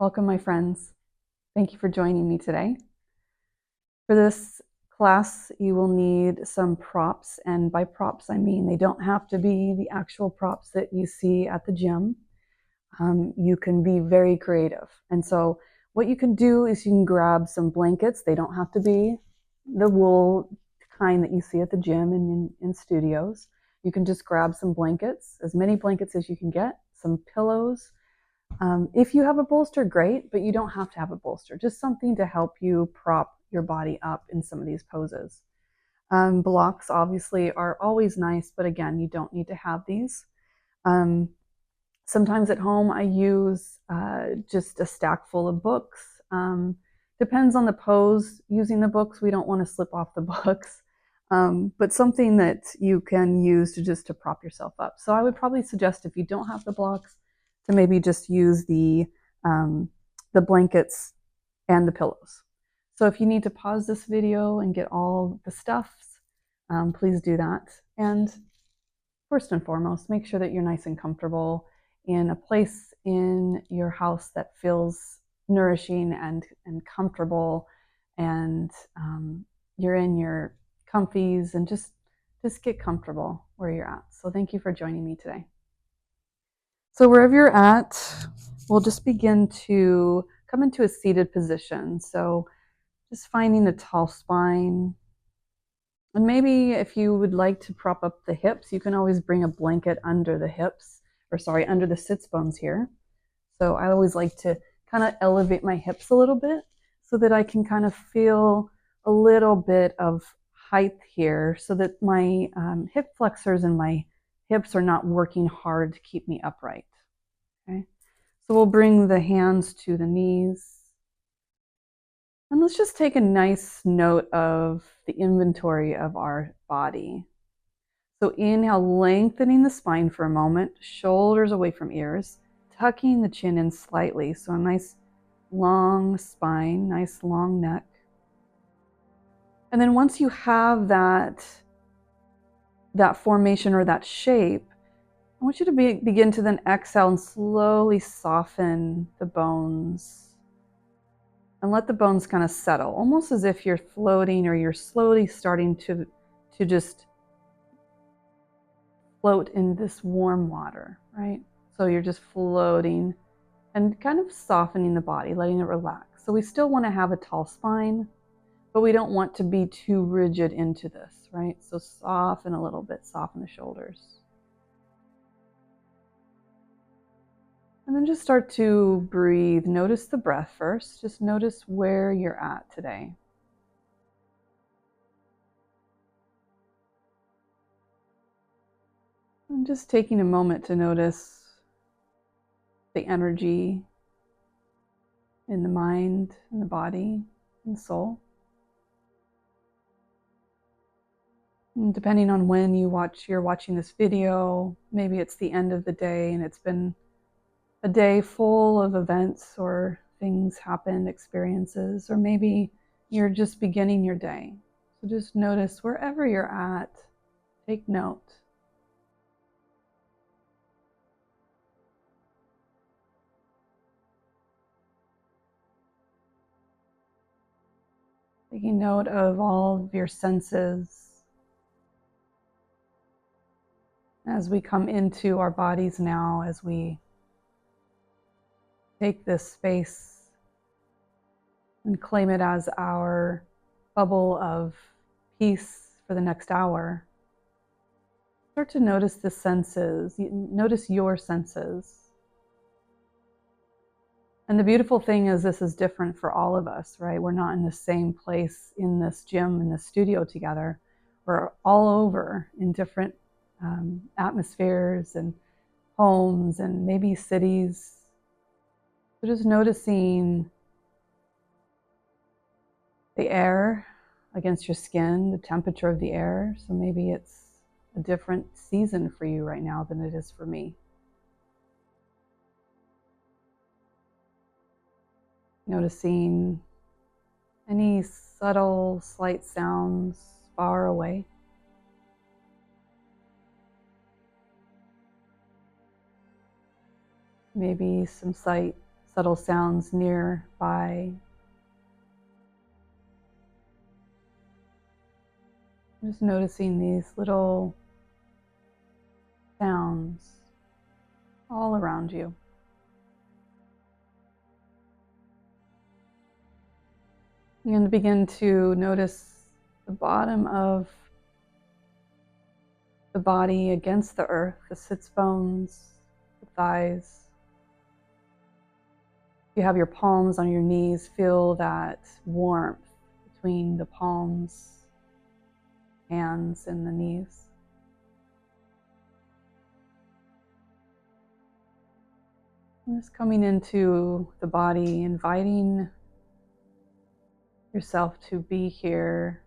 Welcome, my friends. Thank you for joining me today. For this class, you will need some props, and by props, I mean they don't have to be the actual props that you see at the gym. You can be very creative. And so what you can do is you can grab some blankets. They don't have to be the wool kind that you see at the gym and in studios. You can just grab some blankets, as many blankets as you can get, some pillows. If you have a bolster, great, but you don't have to have a bolster. Just something to help you prop your body up in some of these poses. Blocks obviously are always nice, but again, you don't need to have these. Sometimes at home I use just a stack full of books. Depends on the pose. Using the books, we don't want to slip off the books, but something that you can use to prop yourself up. So I would probably suggest, if you don't have the blocks, to maybe just use the blankets and the pillows. So if you need to pause this video and get all the stuffs, please do that. And first and foremost, make sure that you're nice and comfortable in a place in your house that feels nourishing and comfortable, and you're in your comfies, and just get comfortable where you're at. So thank you for joining me today. So wherever you're at, we'll just begin to come into a seated position. So just finding a tall spine. And maybe if you would like to prop up the hips, you can always bring a blanket under the hips, under the sits bones here. So I always like to kind of elevate my hips a little bit so that I can kind of feel a little bit of height here, so that my hip flexors and my hips are not working hard to keep me upright. Okay, so we'll bring the hands to the knees. And let's just take a nice note of the inventory of our body. So inhale, lengthening the spine for a moment, shoulders away from ears, tucking the chin in slightly. So a nice long spine, nice long neck. And then once you have that formation or that shape, I want you to begin to then exhale and slowly soften the bones. And let the bones kind of settle, almost as if you're floating, or you're slowly starting to just float in this warm water, right? So you're just floating and kind of softening the body, letting it relax. So we still want to have a tall spine, but we don't want to be too rigid into this, right? So soften a little bit, soften the shoulders. And then just start to breathe. Notice the breath first. Just notice where you're at today. And just taking a moment to notice the energy in the mind, in the body, and the soul. And depending on when you're watching this video, maybe it's the end of the day and it's been a day full of events or things happened, experiences, or maybe you're just beginning your day. So just notice wherever you're at, take note. Taking note of all of your senses as we come into our bodies now, as we take this space and claim it as our bubble of peace for the next hour. Start to notice the senses. Notice your senses. And the beautiful thing is, this is different for all of us, right? We're not in the same place in this gym, in this studio together. We're all over in different atmospheres and homes and maybe cities. So just noticing the air against your skin, the temperature of the air. So maybe it's a different season for you right now than it is for me. Noticing any subtle, slight sounds far away. Maybe some slight subtle sounds nearby. Just noticing these little sounds all around you. You're going to begin to notice the bottom of the body against the earth, the sits bones, the thighs. If you have your palms on your knees, feel that warmth between the palms, hands, and the knees. And just coming into the body, inviting yourself to be here,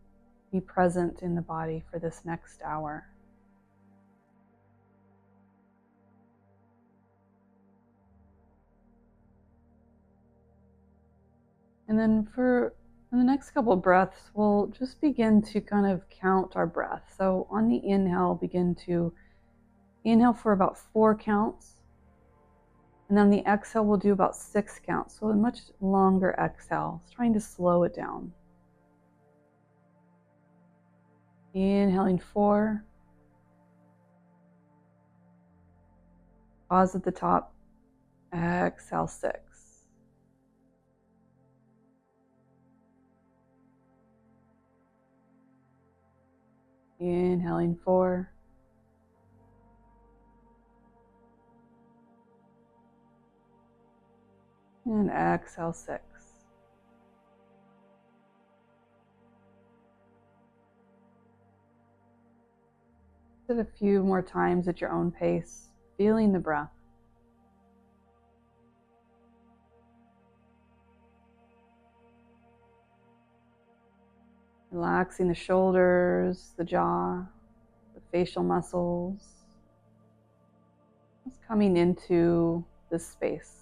be present in the body for this next hour. And then in the next couple of breaths, we'll just begin to kind of count our breath. So on the inhale, begin to inhale for about 4 counts. And then on the exhale, we'll do about 6 counts. So a much longer exhale, trying to slow it down. Inhaling 4. Pause at the top. Exhale 6. Inhaling 4. And exhale 6. Sit a few more times at your own pace, feeling the breath. Relaxing the shoulders, the jaw, the facial muscles. Just coming into this space.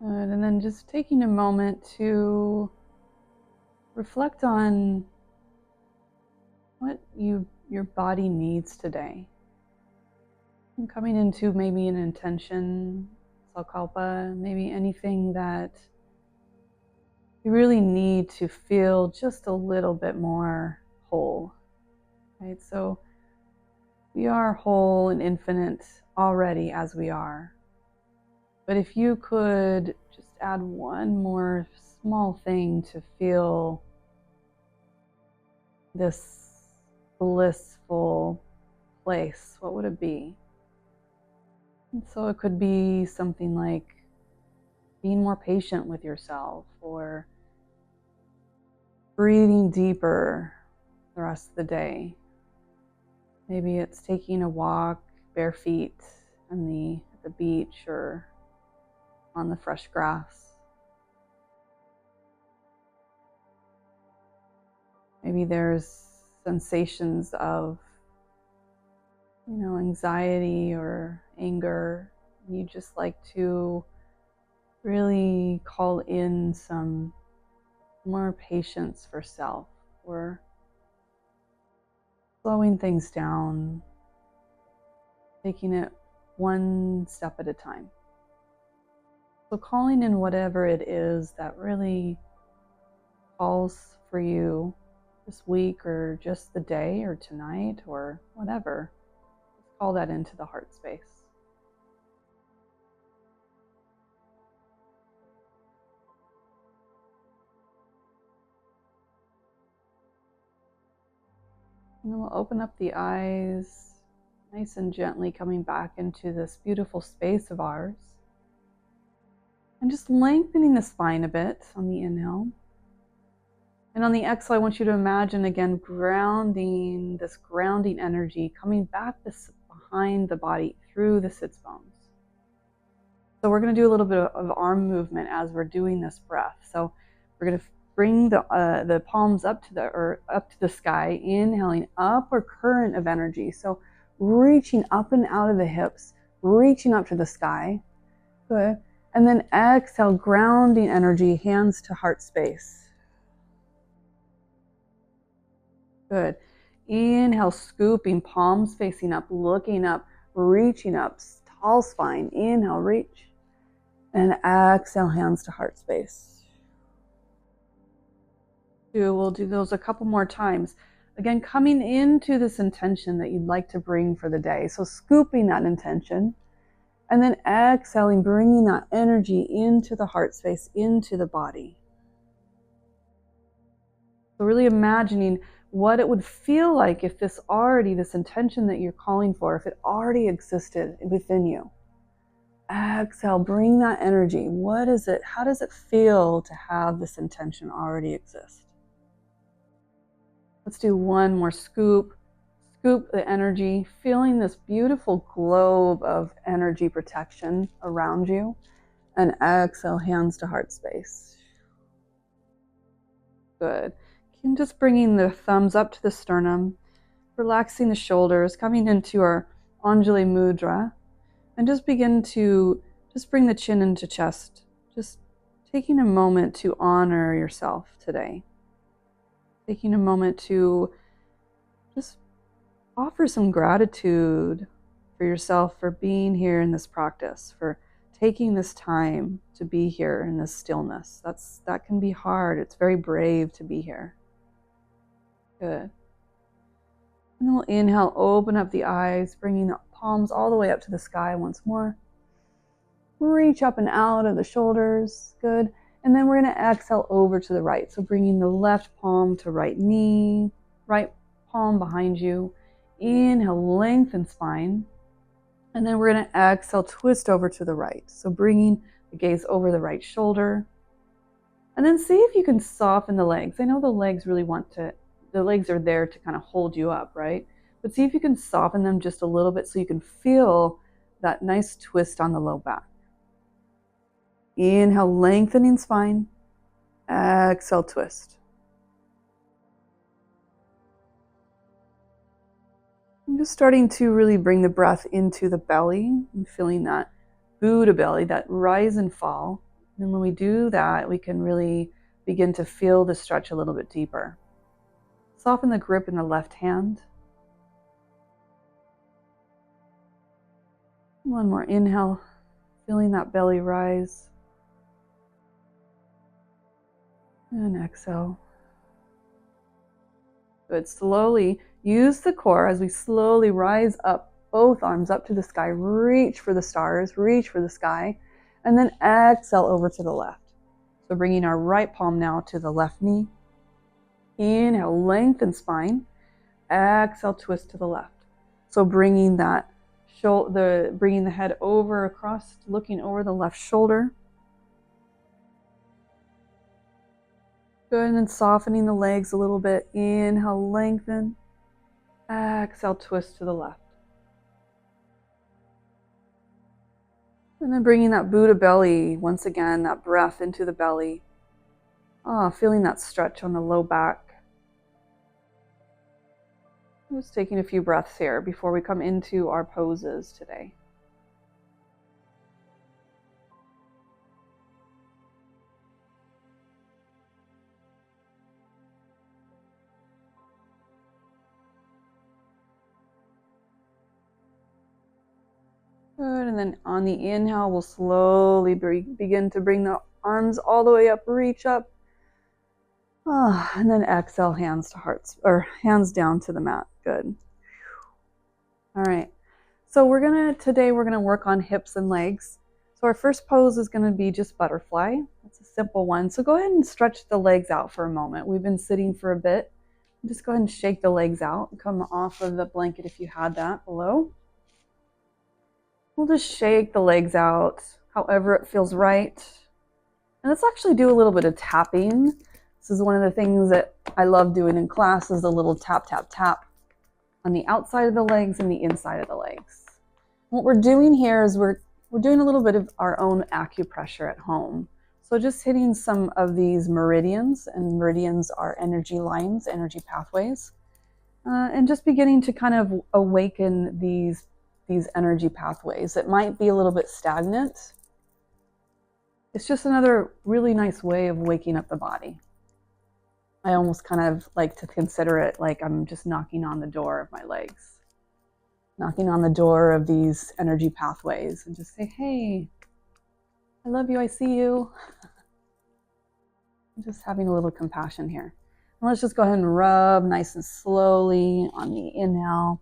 Good. And then just taking a moment to reflect on what your body needs today. And coming into maybe an intention, sankalpa, maybe anything that you really need to feel just a little bit more whole, right? So we are whole and infinite already as we are. But if you could just add one more small thing to feel this blissful place, what would it be? And so it could be something like being more patient with yourself, or breathing deeper the rest of the day. Maybe it's taking a walk bare feet at the beach or on the fresh grass. Maybe there's sensations of, anxiety or anger. You just like to really call in some more patience for self, or slowing things down, taking it one step at a time. So calling in whatever it is that really calls for you this week, or just the day, or tonight, or whatever. Just call that into the heart space. And then we'll open up the eyes, nice and gently coming back into this beautiful space of ours. And just lengthening the spine a bit on the inhale. And on the exhale, I want you to imagine again this grounding energy coming back behind the body through the sits bones. So we're going to do a little bit of arm movement as we're doing this breath. So we're going to bring the palms up to the sky, inhaling upward current of energy. So reaching up and out of the hips, reaching up to the sky. Good. And then exhale, grounding energy, hands to heart space. Good. Inhale, scooping, palms facing up, looking up, reaching up, tall spine. Inhale, reach. And exhale, hands to heart space. We'll do those a couple more times. Again, coming into this intention that you'd like to bring for the day. So scooping that intention. And then exhaling, bringing that energy into the heart space, into the body. So really imagining what it would feel like if this intention that you're calling for, if it already existed within you. Exhale, bring that energy. What is it? How does it feel to have this intention already exist? Let's do one more scoop. Scoop the energy, feeling this beautiful globe of energy protection around you. And exhale, hands to heart space. Good. Keep just bringing the thumbs up to the sternum, relaxing the shoulders, coming into our Anjali Mudra, and just begin to bring the chin into chest. Just taking a moment to honor yourself today. Taking a moment to just offer some gratitude for yourself for being here in this practice, for taking this time to be here in this stillness. That can be hard. It's very brave to be here. Good. And then we'll inhale, open up the eyes, bringing the palms all the way up to the sky once more. Reach up and out of the shoulders. Good. And then we're going to exhale over to the right. So bringing the left palm to right knee, right palm behind you. Inhale, lengthen spine. And then we're going to exhale, twist over to the right. So bringing the gaze over the right shoulder. And then see if you can soften the legs. I know the legs the legs are there to kind of hold you up, right? But see if you can soften them just a little bit so you can feel that nice twist on the low back. Inhale, lengthening spine. Exhale, twist. I'm just starting to really bring the breath into the belly and feeling that Buddha belly, that rise and fall. And when we do that, we can really begin to feel the stretch a little bit deeper. Soften the grip in the left hand. One more inhale, feeling that belly rise. And exhale. Good. Slowly use the core as we slowly rise up, both arms up to the sky. Reach for the stars, reach for the sky. And then exhale over to the left. So bringing our right palm now to the left knee. Inhale, lengthen spine. Exhale, twist to the left. So bringing that bringing the head over across, looking over the left shoulder. Good, and then softening the legs a little bit. Inhale, lengthen. Exhale, twist to the left. And then bringing that Buddha belly, once again, that breath into the belly. Feeling that stretch on the low back. Just taking a few breaths here before we come into our poses today. Good, and then on the inhale, we'll slowly begin to bring the arms all the way up, reach up. And then exhale, hands to hearts, or hands down to the mat. Good. All right. So today we're gonna work on hips and legs. So our first pose is gonna be just butterfly. It's a simple one. So go ahead and stretch the legs out for a moment. We've been sitting for a bit. Just go ahead and shake the legs out. Come off of the blanket if you had that below. We'll just shake the legs out however it feels right. And let's actually do a little bit of tapping. This is one of the things that I love doing in class, is a little tap, tap, tap on the outside of the legs and the inside of the legs. What we're doing here is we're doing a little bit of our own acupressure at home. So just hitting some of these meridians, and meridians are energy lines, energy pathways, and just beginning to kind of awaken these these energy pathways that might be a little bit stagnant. It's just another really nice way of waking up the body. I almost kind of like to consider it like I'm just knocking on the door of my legs, knocking on the door of these energy pathways and just say, hey, I love you, I see you. I'm just having a little compassion here. And let's just go ahead and rub nice and slowly on the inhale.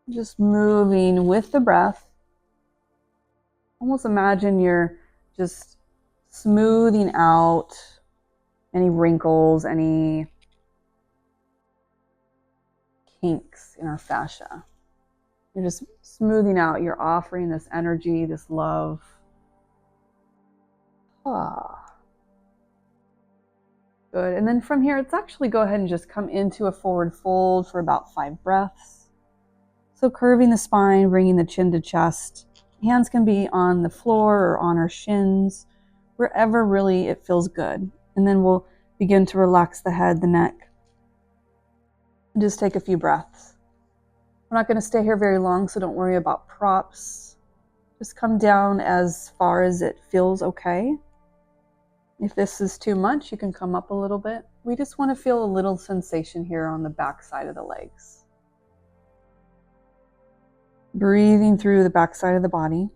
Just moving with the breath. Almost imagine you're just smoothing out any wrinkles, any kinks in our fascia. You're just smoothing out. You're offering this energy, this love. Good. And then from here, let's actually go ahead and just come into a forward fold for about 5 breaths. So curving the spine, bringing the chin to chest. Hands can be on the floor or on our shins, wherever really it feels good. And then we'll begin to relax the head, the neck. And just take a few breaths. We're not going to stay here very long, so don't worry about props. Just come down as far as it feels okay. If this is too much, you can come up a little bit. We just want to feel a little sensation here on the back side of the legs. Breathing through the back side of the body.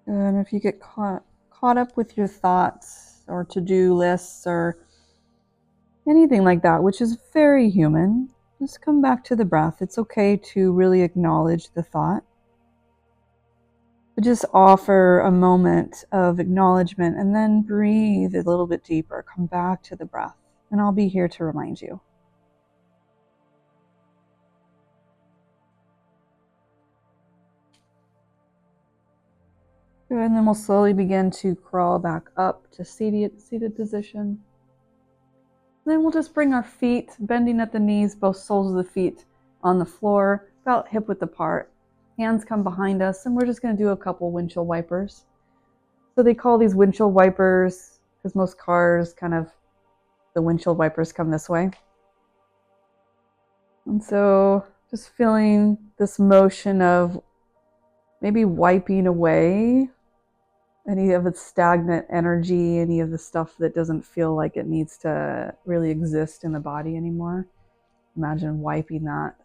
And if you get caught up with your thoughts or to-do lists or anything like that, which is very human, just come back to the breath. It's okay to really acknowledge the thought. But just offer a moment of acknowledgement and then breathe a little bit deeper. Come back to the breath, and I'll be here to remind you. Good, and then we'll slowly begin to crawl back up to seated position. Then we'll just bring our feet, bending at the knees, both soles of the feet on the floor, about hip width apart. Hands come behind us, and we're just going to do a couple windshield wipers. So they call these windshield wipers because most cars the windshield wipers come this way. And so just feeling this motion of maybe wiping away any of its stagnant energy, any of the stuff that doesn't feel like it needs to really exist in the body anymore. Imagine wiping that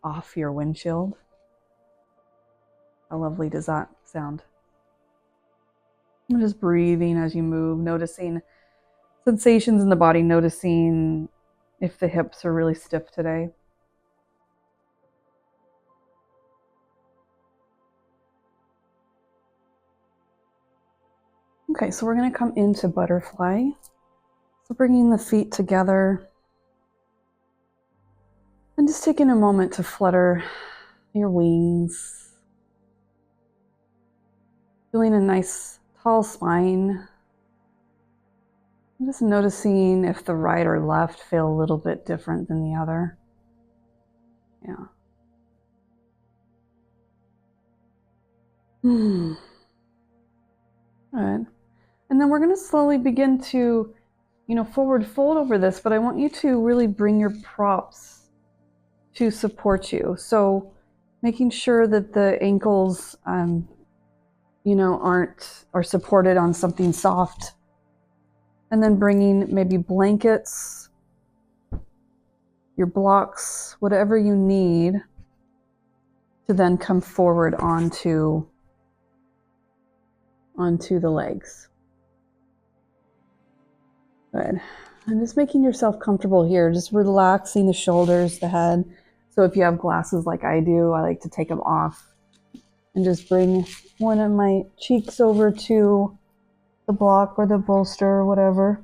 off your windshield. How lovely does that sound? And just breathing as you move, noticing sensations in the body, noticing if the hips are really stiff today. Okay, so we're going to come into butterfly. So bringing the feet together and just taking a moment to flutter your wings. Feeling a nice tall spine. Just noticing if the right or left feel a little bit different than the other. Yeah. Good. And then we're going to slowly begin to, forward fold over this, but I want you to really bring your props to support you. So making sure that the ankles, are supported on something soft. And then bringing maybe blankets, your blocks, whatever you need to then come forward onto the legs. Good. And just making yourself comfortable here, just relaxing the shoulders, the head. So if you have glasses like I do, I like to take them off and just bring one of my cheeks over to the block or the bolster or whatever.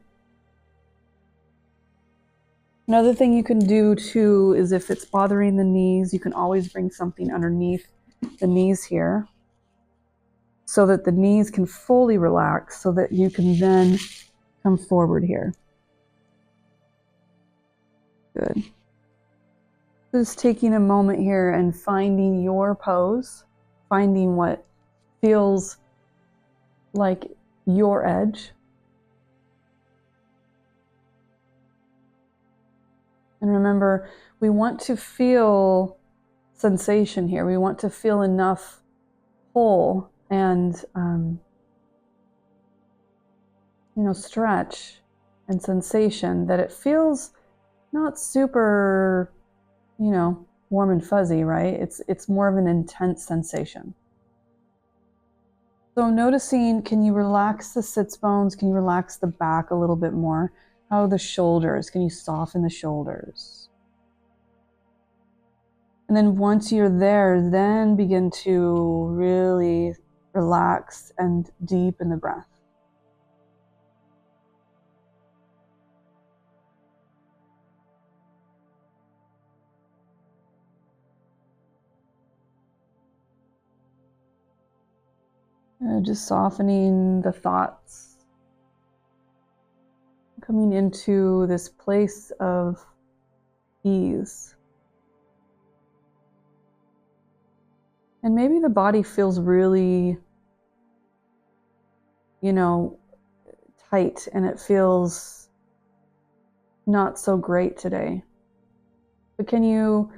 Another thing you can do too is if it's bothering the knees, you can always bring something underneath the knees here. so that the knees can fully relax, so that you can then come forward here. Good. Just taking a moment here and finding your pose, finding what feels like your edge. And remember, we want to feel sensation here. We want to feel enough pull and stretch and sensation that it feels not super, warm and fuzzy, right? It's more of an intense sensation. So noticing, can you relax the sits bones? Can you relax the back a little bit more? How are the shoulders? Can you soften the shoulders? And then once you're there, then begin to really relax and deepen the breath. Just softening the thoughts, coming into this place of ease. And maybe the body feels really, tight, and it feels not so great today. But can you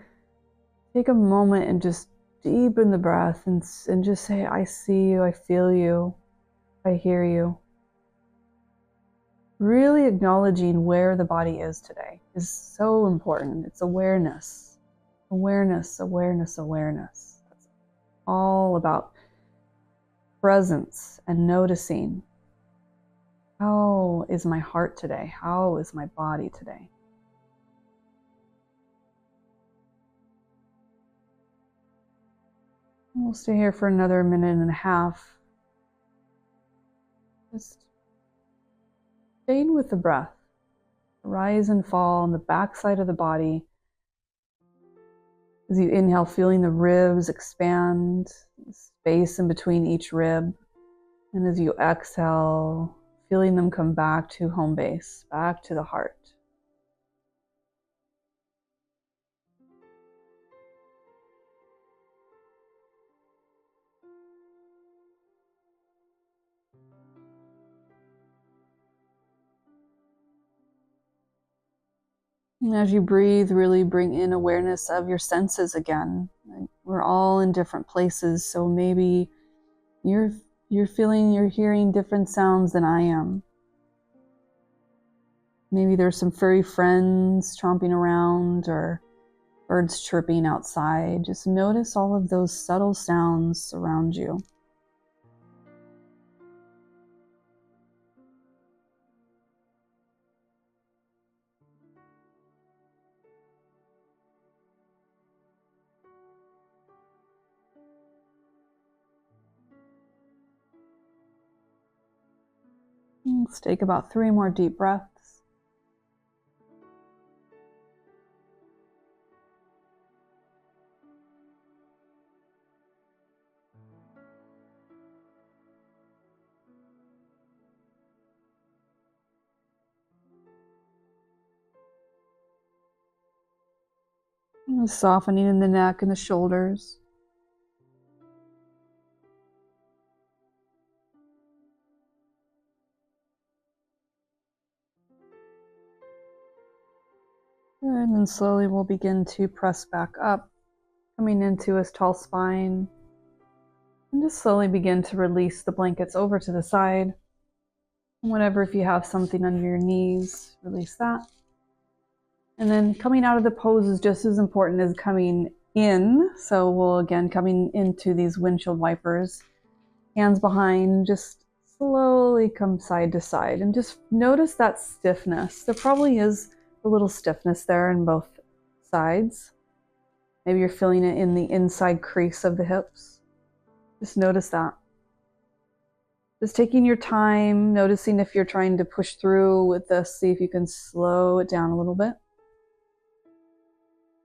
take a moment and just deepen the breath and just say, I see you, I feel you, I hear you. Really acknowledging where the body is today is so important. It's awareness, awareness, awareness, awareness. That's all about presence and noticing. How is my heart today? How is my body today? We'll stay here for another minute and a half. Just staying with the breath. Rise and fall on the back side of the body. As you inhale, feeling the ribs expand, space in between each rib. And as you exhale, feeling them come back to home base, back to the heart. And as you breathe, really bring in awareness of your senses again. We're all in different places, so maybe you're hearing different sounds than I am. Maybe there's some furry friends chomping around or birds chirping outside. Just notice all of those subtle sounds around you. Let's take about 3 more deep breaths. And softening in the neck and the shoulders. And then slowly we'll begin to press back up, coming into a tall spine. And just slowly begin to release the blankets over to the side. And whatever, if you have something under your knees, release that. And then coming out of the pose is just as important as coming in. So we'll again coming into these windshield wipers, hands behind, just slowly come side to side and just notice that stiffness. There probably is a little stiffness there in both sides. Maybe you're feeling it in the inside crease of the hips. Just notice that. Just taking your time, noticing if you're trying to push through with this, see if you can slow it down a little bit.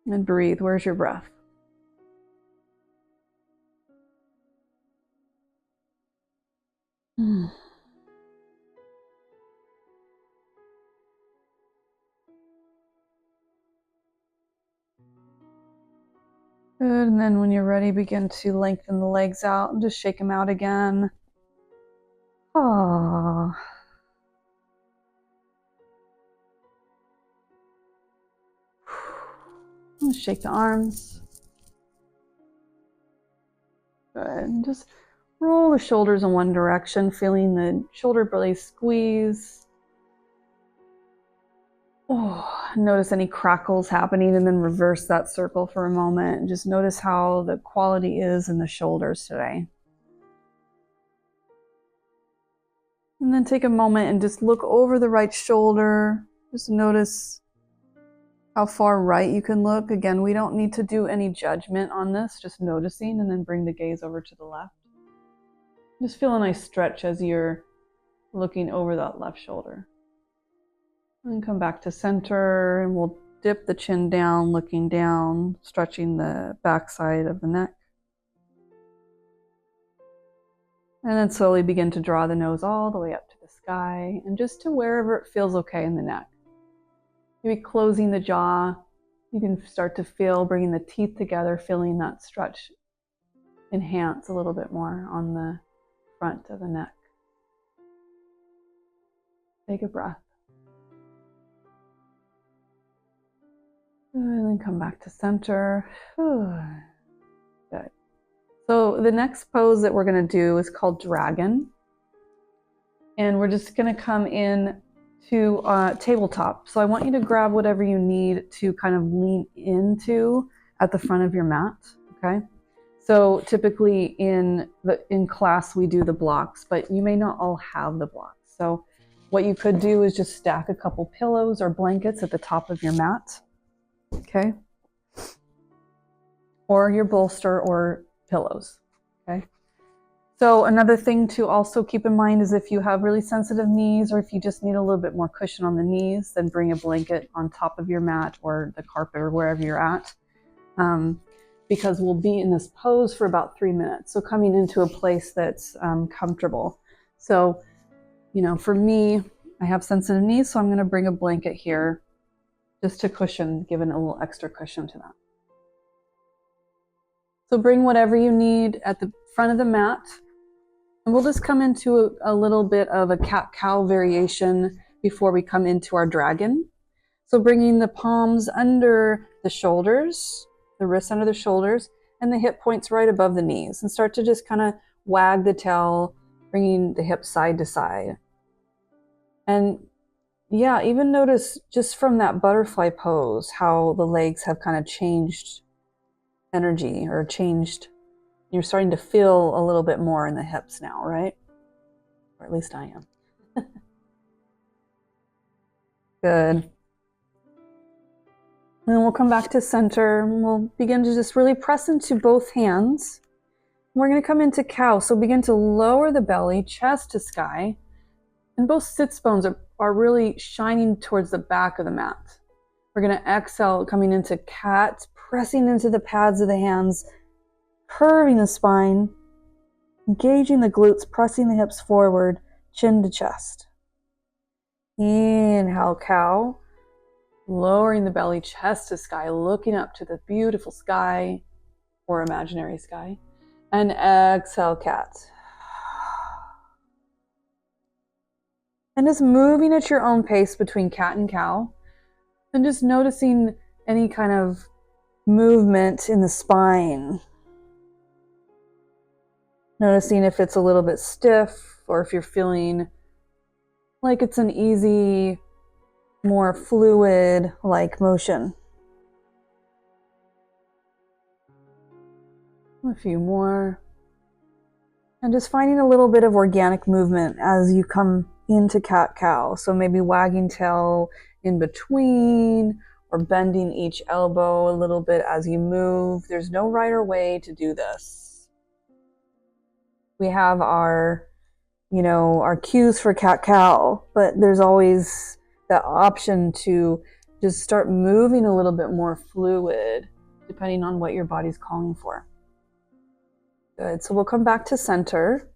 And breathe. Where's your breath? Good, and then when you're ready, begin to lengthen the legs out and just shake them out again. Ah. Shake the arms. Good. And just roll the shoulders in one direction, feeling the shoulder blades squeeze. Oh, notice any crackles happening, and then reverse that circle for a moment. And just notice how the quality is in the shoulders today. And then take a moment and just look over the right shoulder. Just notice how far right you can look. Again, we don't need to do any judgment on this, just noticing, and then bring the gaze over to the left. Just feel a nice stretch as you're looking over that left shoulder. And come back to center, and we'll dip the chin down, looking down, stretching the back side of the neck. And then slowly begin to draw the nose all the way up to the sky, and just to wherever it feels okay in the neck. Maybe closing the jaw, you can start to feel bringing the teeth together, feeling that stretch enhance a little bit more on the front of the neck. Take a breath. And then come back to center. Good. So the next pose that we're going to do is called dragon. And we're just going to come in to tabletop. So I want you to grab whatever you need to kind of lean into at the front of your mat, okay? So typically in class we do the blocks, but you may not all have the blocks. So what you could do is just stack a couple pillows or blankets at the top of your mat, okay? Or your bolster or pillows, okay? So another thing to also keep in mind is if you have really sensitive knees, or if you just need a little bit more cushion on the knees, then bring a blanket on top of your mat or the carpet or wherever you're at, because we'll be in this pose for about 3 minutes. So coming into a place that's comfortable. So, you know, for me, I have sensitive knees, so I'm going to bring a blanket here just to cushion, give it a little extra cushion to that. So bring whatever you need at the front of the mat. And we'll just come into a little bit of a cat-cow variation before we come into our dragon. So bringing the palms under the shoulders, the wrists under the shoulders, and the hip points right above the knees. And start to just kind of wag the tail, bringing the hips side to side. And yeah, even notice just from that butterfly pose, how the legs have kind of changed energy or changed. You're starting to feel a little bit more in the hips now, right? Or at least I am. Good. And then we'll come back to center. And we'll begin to just really press into both hands. We're going to come into cow. So begin to lower the belly, chest to sky. And both sits bones are really shining towards the back of the mat. We're going to exhale, coming into cat, pressing into the pads of the hands, curving the spine, engaging the glutes, pressing the hips forward, chin to chest. Inhale, cow, lowering the belly, chest to sky, looking up to the beautiful sky or imaginary sky. And exhale, cat. And just moving at your own pace between cat and cow, and just noticing any kind of movement in the spine. Noticing if it's a little bit stiff or if you're feeling like it's an easy, more fluid-like motion. A few more. And just finding a little bit of organic movement as you come into cat-cow. So maybe wagging tail in between or bending each elbow a little bit as you move. There's no right or way to do this. We have our, our cues for cat-cow, but there's always that option to just start moving a little bit more fluid, depending on what your body's calling for. Good, so we'll come back to center.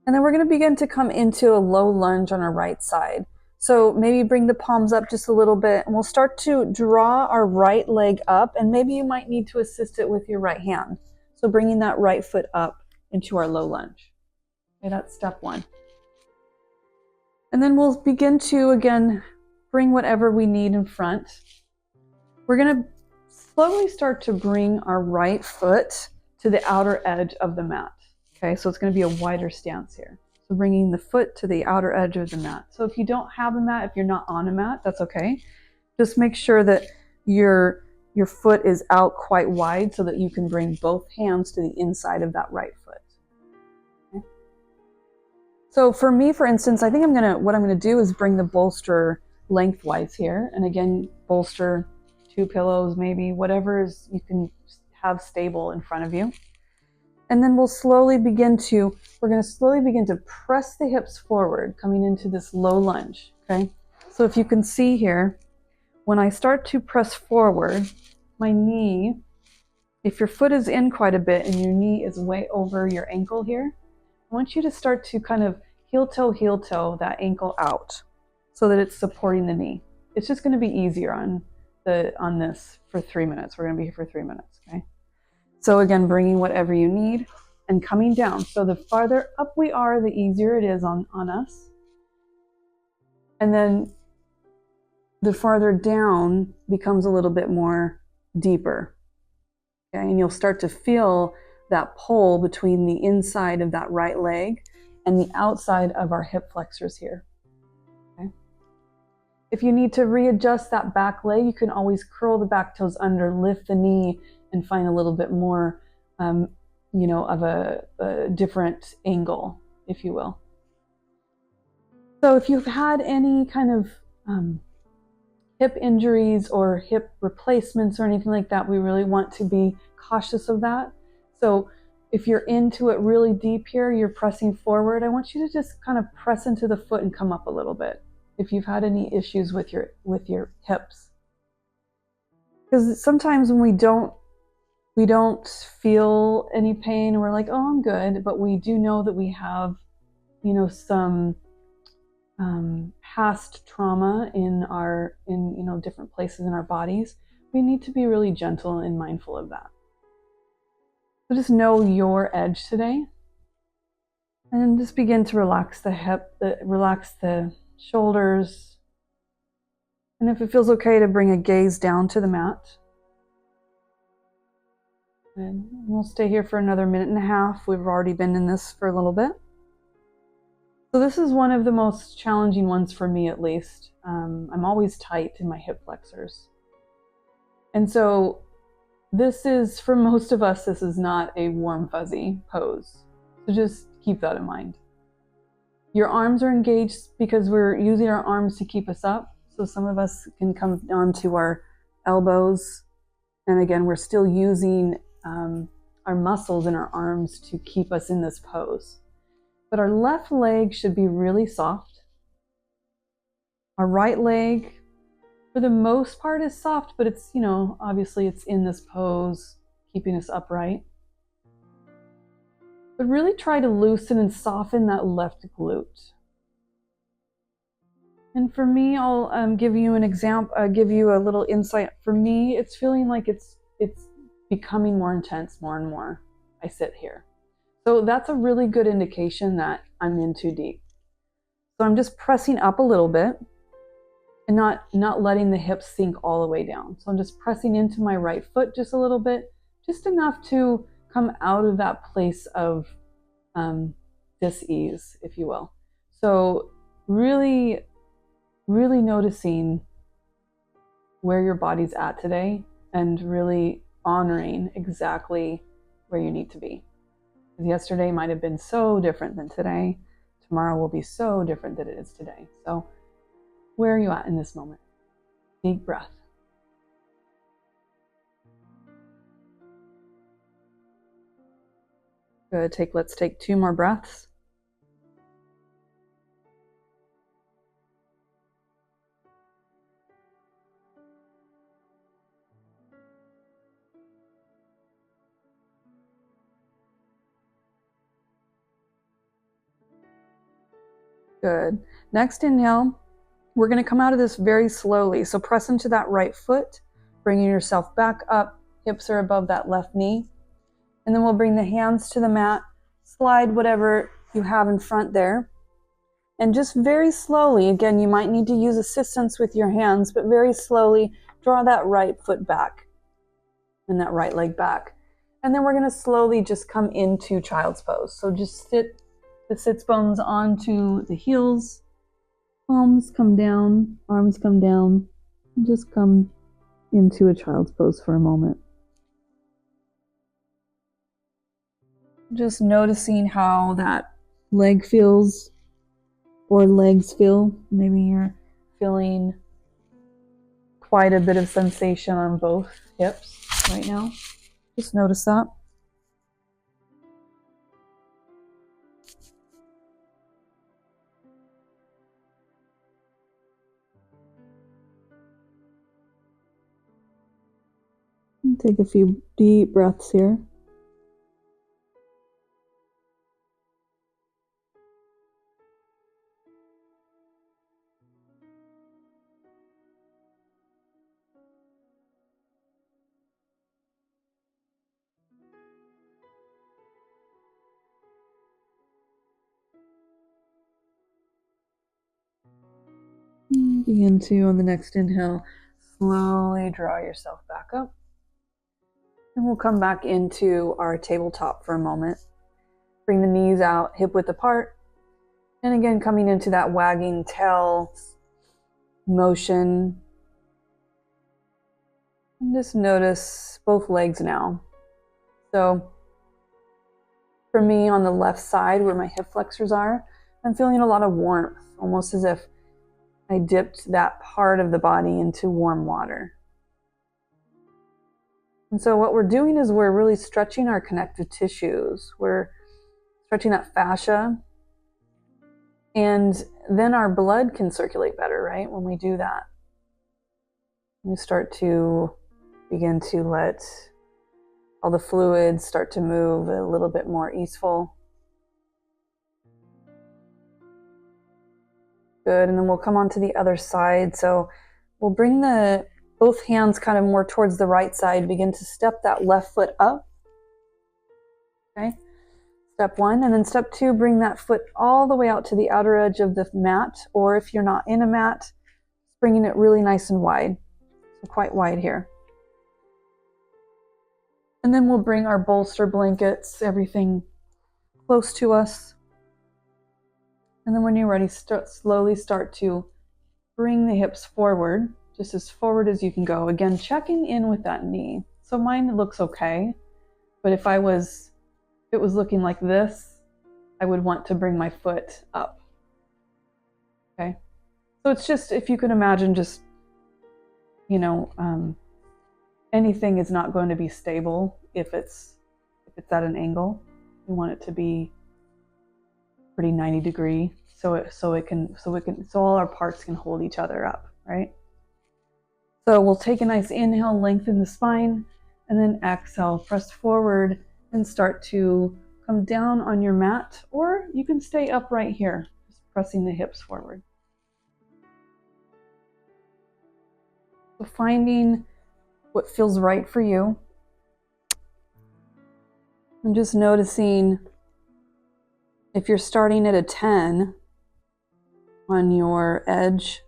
And then we're going to begin to come into a low lunge on our right side. So maybe bring the palms up just a little bit, and we'll start to draw our right leg up, and maybe you might need to assist it with your right hand. So bringing that right foot up into our low lunge. Okay, that's step one. And then we'll begin to, again, bring whatever we need in front. We're going to slowly start to bring our right foot to the outer edge of the mat. Okay, so it's going to be a wider stance here. So bringing the foot to the outer edge of the mat. So if you don't have a mat, if you're not on a mat, that's okay. Just make sure that your foot is out quite wide so that you can bring both hands to the inside of that right foot. Okay. So for me, for instance, I think what I'm gonna do is bring the bolster lengthwise here. And again, bolster 2 pillows, maybe whatever is you can have stable in front of you. And then we're going to slowly begin to press the hips forward, coming into this low lunge, okay? So if you can see here, when I start to press forward, my knee, if your foot is in quite a bit and your knee is way over your ankle here, I want you to start to kind of heel toe that ankle out so that it's supporting the knee. It's just going to be easier on this for 3 minutes. We're going to be here for 3 minutes, okay? So again, bringing whatever you need and coming down. So the farther up we are, the easier it is on us. And then the farther down becomes a little bit more deeper. Okay, and you'll start to feel that pull between the inside of that right leg and the outside of our hip flexors here. Okay. If you need to readjust that back leg, you can always curl the back toes under, lift the knee, and find a little bit more, of a different angle, if you will. So if you've had any kind of hip injuries or hip replacements or anything like that, we really want to be cautious of that. So if you're into it really deep here, you're pressing forward, I want you to just kind of press into the foot and come up a little bit if you've had any issues with your hips. Because sometimes when we don't feel any pain and we're like, oh, I'm good, but we do know that we have, some past trauma in different places in our bodies. We need to be really gentle and mindful of that. So just know your edge today, and just begin to relax the hip, relax the shoulders, and if it feels okay to bring a gaze down to the mat. And we'll stay here for another 1.5 minutes. We've already been in this for a little bit. So this is one of the most challenging ones for me, at least. I'm always tight in my hip flexors. And so this is, for most of us, this is not a warm, fuzzy pose. So just keep that in mind. Your arms are engaged because we're using our arms to keep us up. So some of us can come onto our elbows. And again, we're still using our muscles in our arms to keep us in this pose. But our left leg should be really soft. Our right leg, for the most part, is soft, but it's, obviously it's in this pose, keeping us upright. But really try to loosen and soften that left glute. And for me, I'll give you an example, give you a little insight. For me, it's feeling like it's becoming more intense more and more. I sit here. So that's a really good indication that I'm in too deep. So I'm just pressing up a little bit and not letting the hips sink all the way down. So I'm just pressing into my right foot just a little bit, just enough to come out of that place of dis-ease, if you will. So really, really noticing where your body's at today and really honoring exactly where you need to be. Because yesterday might have been so different than today. Tomorrow will be so different than it is today. So where are you at in this moment? Deep breath. Good. Let's take 2 more breaths. Good. Next inhale, we're going to come out of this very slowly. So press into that right foot, bringing yourself back up. Hips are above that left knee. And then we'll bring the hands to the mat, slide whatever you have in front there. And just very slowly, again, you might need to use assistance with your hands, but very slowly draw that right foot back and that right leg back. And then we're going to slowly just come into child's pose. So just sit the sits bones onto the heels, palms come down, arms come down, and just come into a child's pose for a moment. Just noticing how that leg feels or legs feel. Maybe you're feeling quite a bit of sensation on both hips right now. Just notice that. And take a few deep breaths here. Begin to, on the next inhale, slowly draw yourself back up. And we'll come back into our tabletop for a moment. Bring the knees out, hip width apart. And again, coming into that wagging tail motion. And just notice both legs now. So for me, on the left side where my hip flexors are, I'm feeling a lot of warmth, almost as if I dipped that part of the body into warm water. And so what we're doing is we're really stretching our connective tissues. We're stretching that fascia. And then our blood can circulate better, right? When we do that. We start to begin to let all the fluids start to move a little bit more easeful. Good, and then we'll come on to the other side. So we'll bring both hands kind of more towards the right side, begin to step that left foot up. Okay, step one, and then step two, bring that foot all the way out to the outer edge of the mat, or if you're not in a mat, bringing it really nice and wide, so quite wide here. And then we'll bring our bolster blankets, everything close to us. And then when you're ready, slowly start to bring the hips forward, just as forward as you can go. Again, checking in with that knee. So mine looks okay, but if it was looking like this, I would want to bring my foot up. Okay. So it's just, if you can imagine, just, anything is not going to be stable if it's at an angle. We want it to be pretty 90 degree, so all our parts can hold each other up, right? So we'll take a nice inhale, lengthen the spine, and then exhale, press forward and start to come down on your mat, or you can stay upright here, just pressing the hips forward. So finding what feels right for you, and just noticing if you're starting at a 10 on your edge,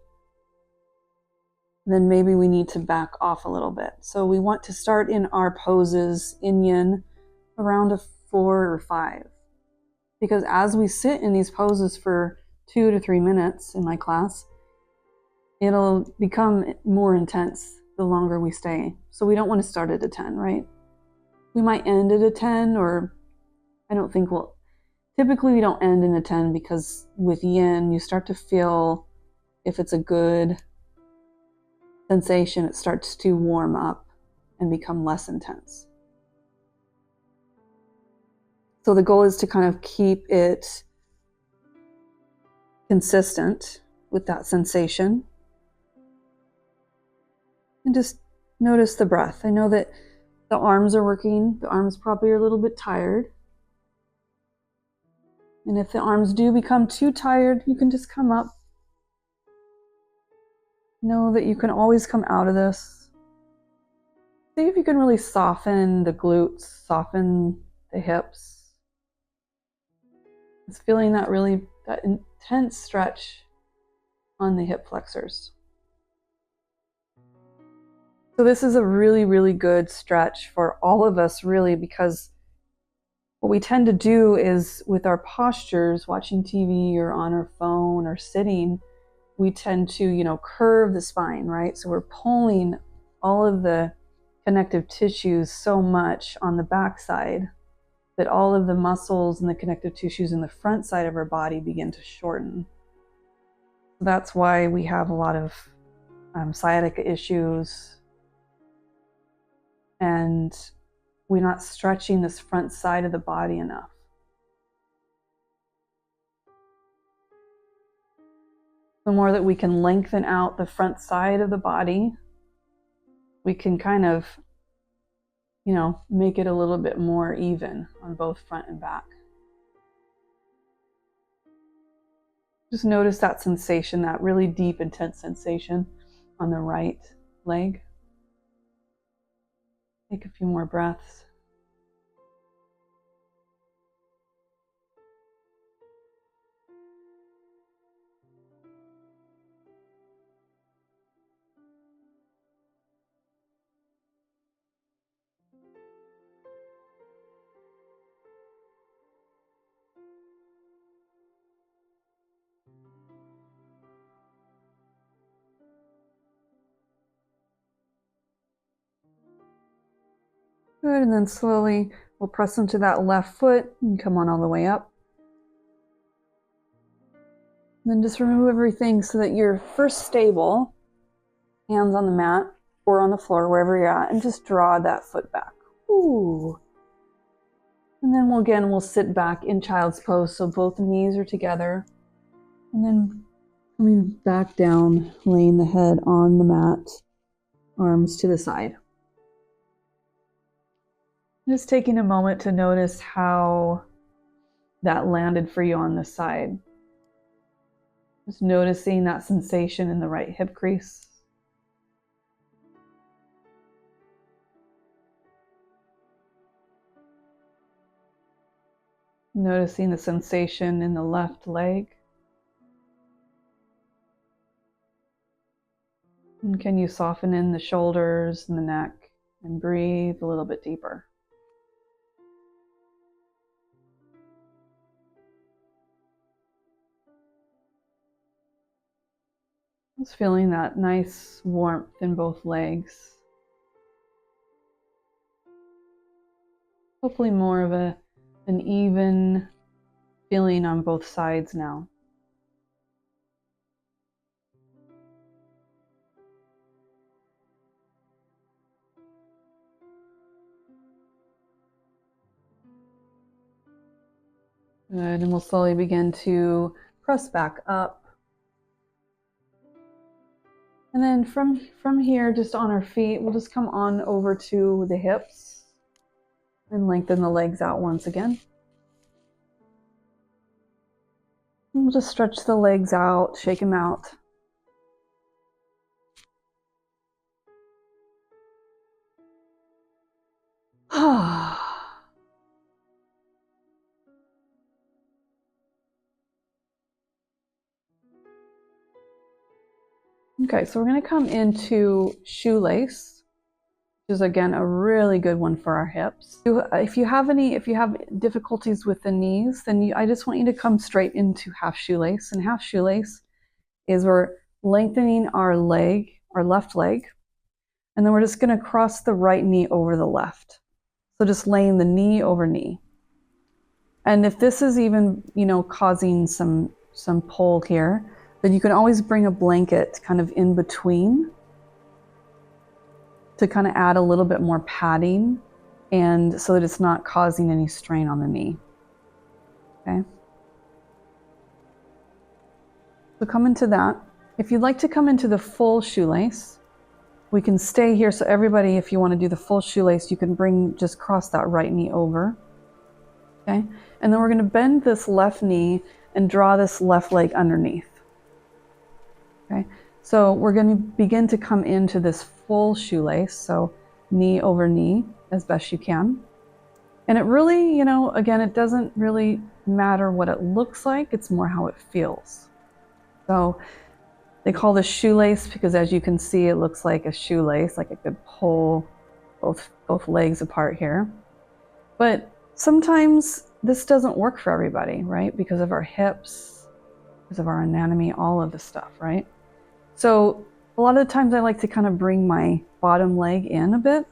then maybe we need to back off a little bit. So we want to start in our poses in yin around a 4 or 5. Because as we sit in these poses for 2 to 3 minutes in my class, it'll become more intense the longer we stay. So we don't want to start at a 10, right? We might end at a 10, or typically we don't end in a 10, because with yin, you start to feel, if it's a good sensation, it starts to warm up and become less intense. So the goal is to kind of keep it consistent with that sensation. And just notice the breath. I know that the arms are working. The arms probably are a little bit tired. And if the arms do become too tired, you can just come up. Know that you can always come out of this. See if you can really soften the glutes, soften the hips. It's feeling that intense stretch on the hip flexors. So this is a really, really good stretch for all of us, really, because what we tend to do is with our postures, watching TV or on our phone or sitting, we tend to, curve the spine, right? So we're pulling all of the connective tissues so much on the back side that all of the muscles and the connective tissues in the front side of our body begin to shorten. That's why we have a lot of sciatica issues, and we're not stretching this front side of the body enough. The more that we can lengthen out the front side of the body, we can kind of, make it a little bit more even on both front and back. Just notice that sensation, that really deep, intense sensation on the right leg. Take a few more breaths. Good, and then slowly we'll press into that left foot and come on all the way up. And then just remove everything so that you're first stable, hands on the mat or on the floor, wherever you're at, and just draw that foot back. Ooh. And then we'll sit back in child's pose, so both knees are together. And then coming back down, laying the head on the mat, arms to the side. Just taking a moment to notice how that landed for you on this side. Just noticing that sensation in the right hip crease. Noticing the sensation in the left leg. And can you soften in the shoulders and the neck and breathe a little bit deeper? Just feeling that nice warmth in both legs. Hopefully more of an even feeling on both sides now. Good, and we'll slowly begin to press back up. And then from here, just on our feet, we'll just come on over to the hips and lengthen the legs out once again. And we'll just stretch the legs out, shake them out. Okay, so we're going to come into shoelace, which is again a really good one for our hips. If you have difficulties with the knees, then I just want you to come straight into half shoelace. And half shoelace is we're lengthening our leg, our left leg, and then we're just going to cross the right knee over the left. So just laying the knee over knee. And if this is even, causing some pull here, then you can always bring a blanket kind of in between to kind of add a little bit more padding, and so that it's not causing any strain on the knee. Okay. So come into that. If you'd like to come into the full shoelace, we can stay here. So everybody, if you want to do the full shoelace, you can just cross that right knee over. Okay, and then we're going to bend this left knee and draw this left leg underneath. Okay, so we're going to begin to come into this full shoelace, so knee over knee as best you can. And it really, you know, again, it doesn't really matter what it looks like, it's more how it feels. So they call this shoelace because, as you can see, it looks like a shoelace, like it could pull both legs apart here. But sometimes this doesn't work for everybody, right? Because of our hips, because of our anatomy, all of the stuff, right? So a lot of the times I like to kind of bring my bottom leg in a bit,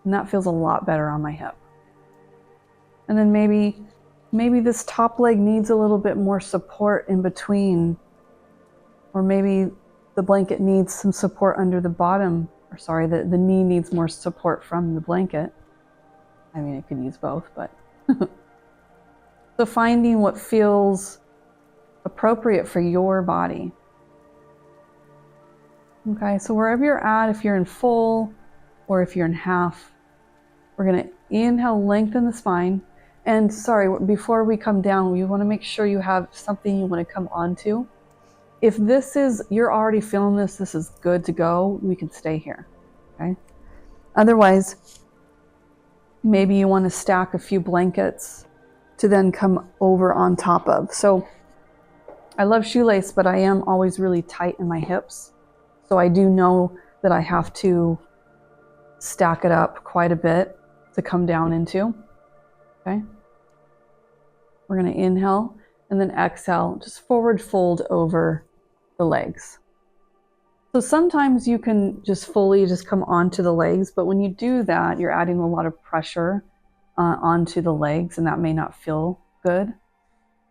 and that feels a lot better on my hip. And then maybe this top leg needs a little bit more support in between, or maybe the blanket needs some support under the bottom, or sorry, the knee needs more support from the blanket. I mean, it could use both, but so finding what feels appropriate for your body. Okay, so wherever you're at, if you're in full or if you're in half, we're going to inhale, lengthen the spine. And sorry, before we come down, we want to make sure you have something you want to come onto. If this is, you're already feeling this is good to go, we can stay here, okay? Otherwise, maybe you want to stack a few blankets to then come over on top of. So I love shoelace, but I am always really tight in my hips. So I do know that I have to stack it up quite a bit to come down into, okay? We're gonna inhale and then exhale, just forward fold over the legs. So sometimes you can just fully just come onto the legs, but when you do that, you're adding a lot of pressure onto the legs, and that may not feel good.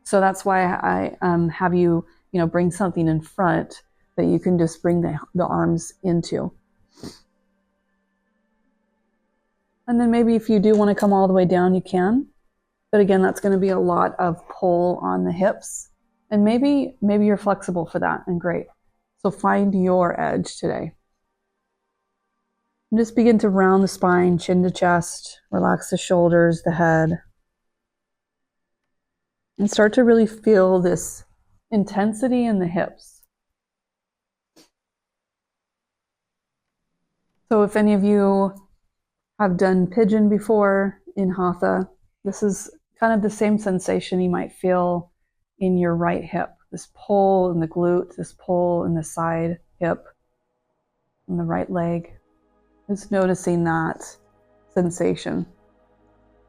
So that's why I have you, bring something in front that you can just bring the arms into. And then maybe if you do want to come all the way down, you can. But again, that's going to be a lot of pull on the hips. And maybe you're flexible for that, and great. So find your edge today. And just begin to round the spine, chin to chest, relax the shoulders, the head. And start to really feel this intensity in the hips. So if any of you have done pigeon before in Hatha, this is kind of the same sensation you might feel in your right hip. This pull in the glute, this pull in the side hip, in the right leg. Just noticing that sensation.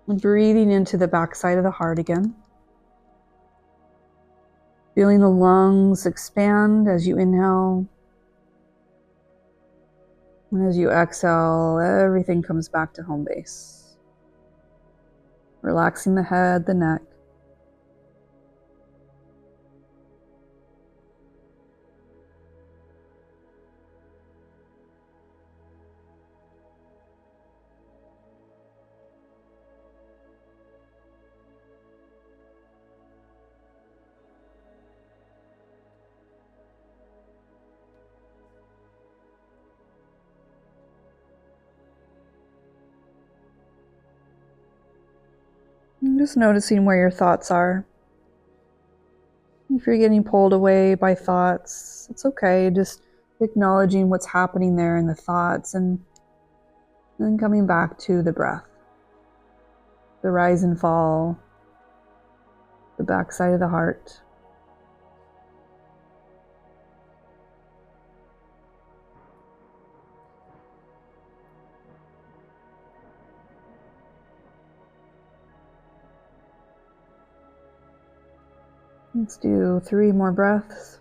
And breathing into the back side of the heart again. Feeling the lungs expand as you inhale. And as you exhale, everything comes back to home base. Relaxing the head, the neck. And just noticing where your thoughts are. If you're getting pulled away by thoughts, it's okay. Just acknowledging what's happening there in the thoughts, and then coming back to the breath. The rise and fall, the backside of the heart. Let's do 3 more breaths.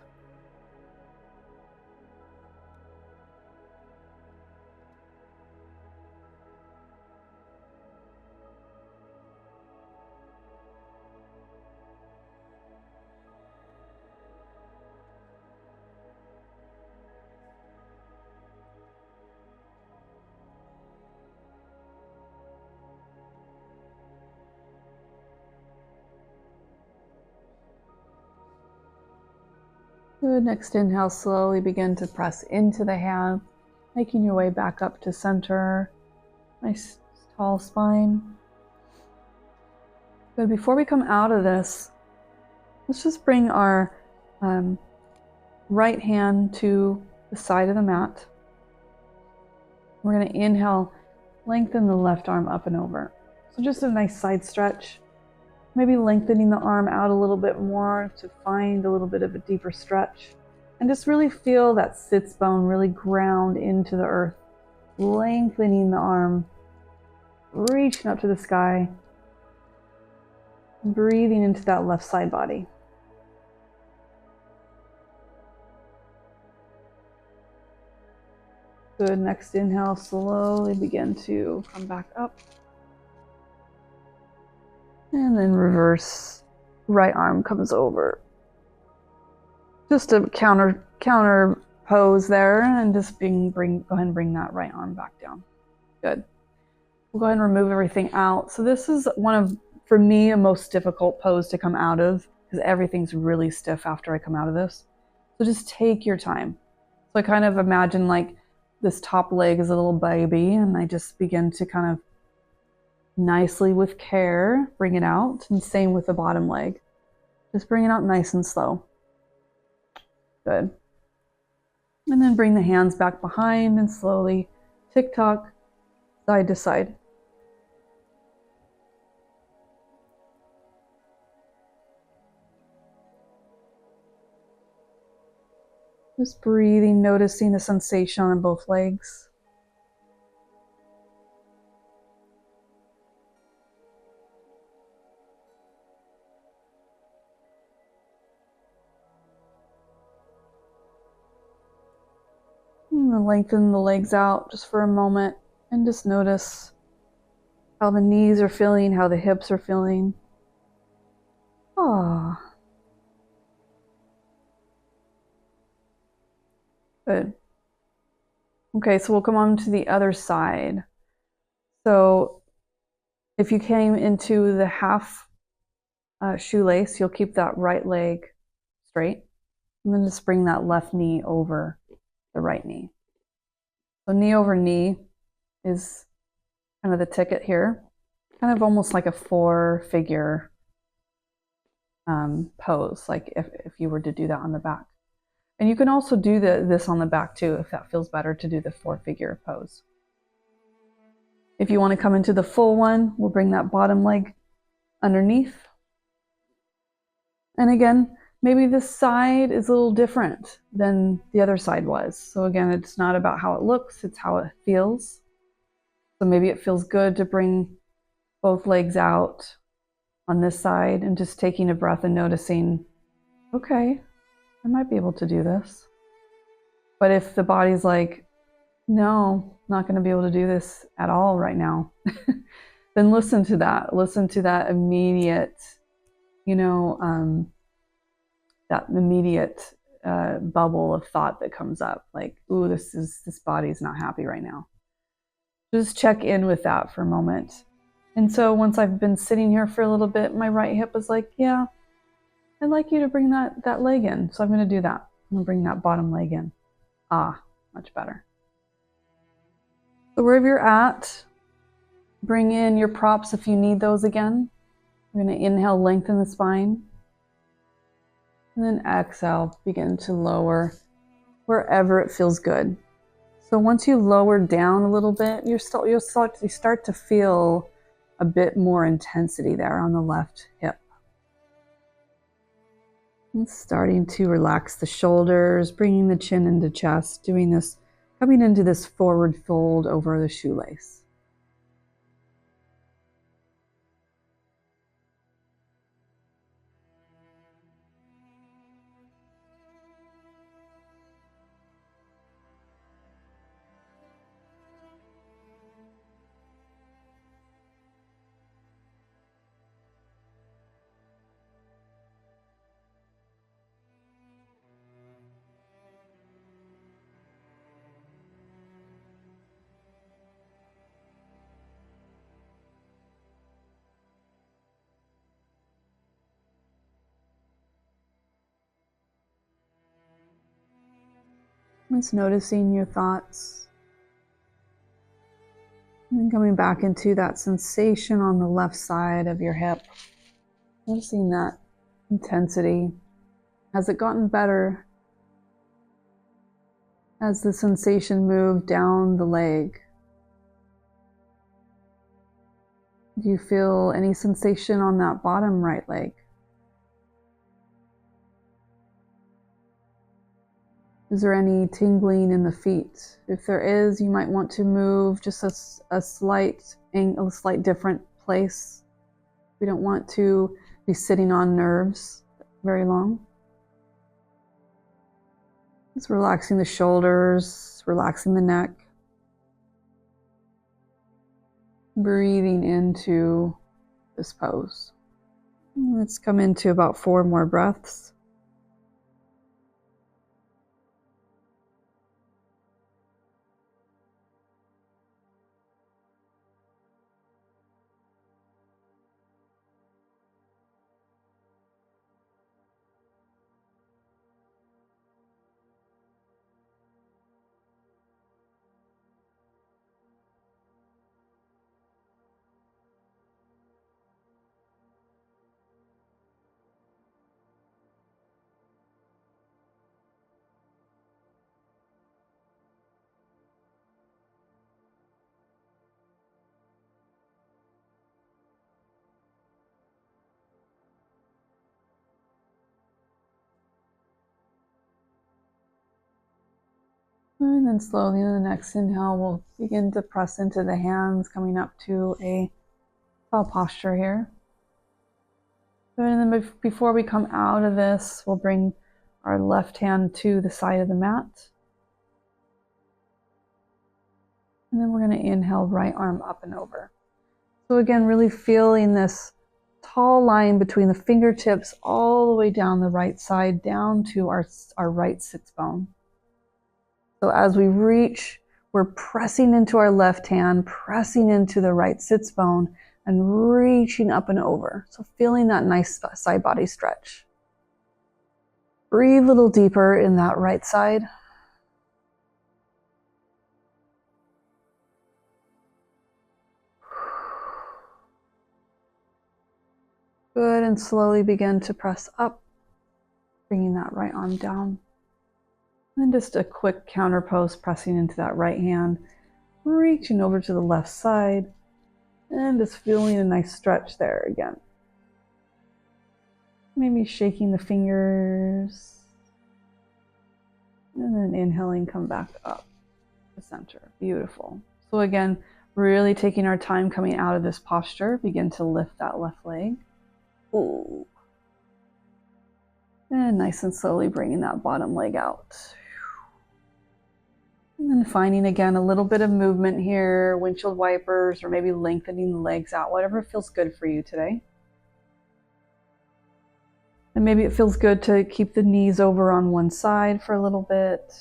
Good. Next inhale, slowly begin to press into the hand, making your way back up to center. Nice tall spine. But before we come out of this, let's just bring our right hand to the side of the mat. We're going to inhale, lengthen the left arm up and over. So just a nice side stretch. Maybe lengthening the arm out a little bit more to find a little bit of a deeper stretch. And just really feel that sits bone really ground into the earth. Lengthening the arm, reaching up to the sky. Breathing into that left side body. Good. Next inhale, slowly begin to come back up. And then reverse. Right arm comes over. Just a counter pose there, and just go ahead and bring that right arm back down. Good. We'll go ahead and remove everything out. So this is one of, for me, a most difficult pose to come out of, because everything's really stiff after I come out of this. So just take your time. So I kind of imagine like this top leg is a little baby, and I just begin to kind of nicely with care bring it out, and same with the bottom leg. Just bring it out nice and slow. Good. And then bring the hands back behind and slowly tick-tock, side to side. Just breathing, noticing the sensation on both legs. And lengthen the legs out just for a moment, and just notice how the knees are feeling, how the hips are feeling. Ah. Good. Okay, so we'll come on to the other side. So if you came into the half shoelace, you'll keep that right leg straight, and then just bring that left knee over the right knee. So knee over knee is kind of the ticket here, kind of almost like a 4-figure pose, like if you were to do that on the back. And you can also do this on the back too, if that feels better to do the 4-figure pose. If you want to come into the full one, we'll bring that bottom leg underneath. And again, maybe this side is a little different than the other side was. So again, it's not about how it looks, it's how it feels. So maybe it feels good to bring both legs out on this side and just taking a breath and noticing, okay, I might be able to do this. But if the body's like, no, not going to be able to do this at all right now, then listen to that. Listen to that immediate, that immediate bubble of thought that comes up. Like, ooh, this body's not happy right now. Just check in with that for a moment. And so once I've been sitting here for a little bit, my right hip is like, yeah, I'd like you to bring that leg in. So I'm going to do that. I'm going to bring that bottom leg in. Ah, much better. So wherever you're at, bring in your props if you need those again. We're going to inhale, lengthen the spine. And then exhale, begin to lower wherever it feels good. So once you lower down a little bit, you start to feel a bit more intensity there on the left hip. And starting to relax the shoulders, bringing the chin into chest, doing this, coming into this forward fold over the shoelace. Just noticing your thoughts. And then coming back into that sensation on the left side of your hip. Noticing that intensity. Has it gotten better as the sensation moved down the leg? Do you feel any sensation on that bottom right leg? Is there any tingling in the feet? If there is, you might want to move just a slight different place. We don't want to be sitting on nerves very long. Just relaxing the shoulders, relaxing the neck. Breathing into this pose. Let's come into about 4 more breaths. And then slowly in the next inhale, we'll begin to press into the hands, coming up to a tall posture here. And then before we come out of this, we'll bring our left hand to the side of the mat. And then we're going to inhale, right arm up and over. So again, really feeling this tall line between the fingertips all the way down the right side, down to our right sits bone. So as we reach, we're pressing into our left hand, pressing into the right sits bone, and reaching up and over. So feeling that nice side body stretch. Breathe a little deeper in that right side. Good, and slowly begin to press up, bringing that right arm down. And just a quick counter pose, pressing into that right hand, reaching over to the left side, and just feeling a nice stretch there again. Maybe shaking the fingers, and then inhaling, come back up to center. Beautiful. So again, really taking our time coming out of this posture, begin to lift that left leg. Ooh. And nice and slowly bringing that bottom leg out. And then finding again a little bit of movement here, windshield wipers, or maybe lengthening the legs out, whatever feels good for you today. And maybe it feels good to keep the knees over on one side for a little bit.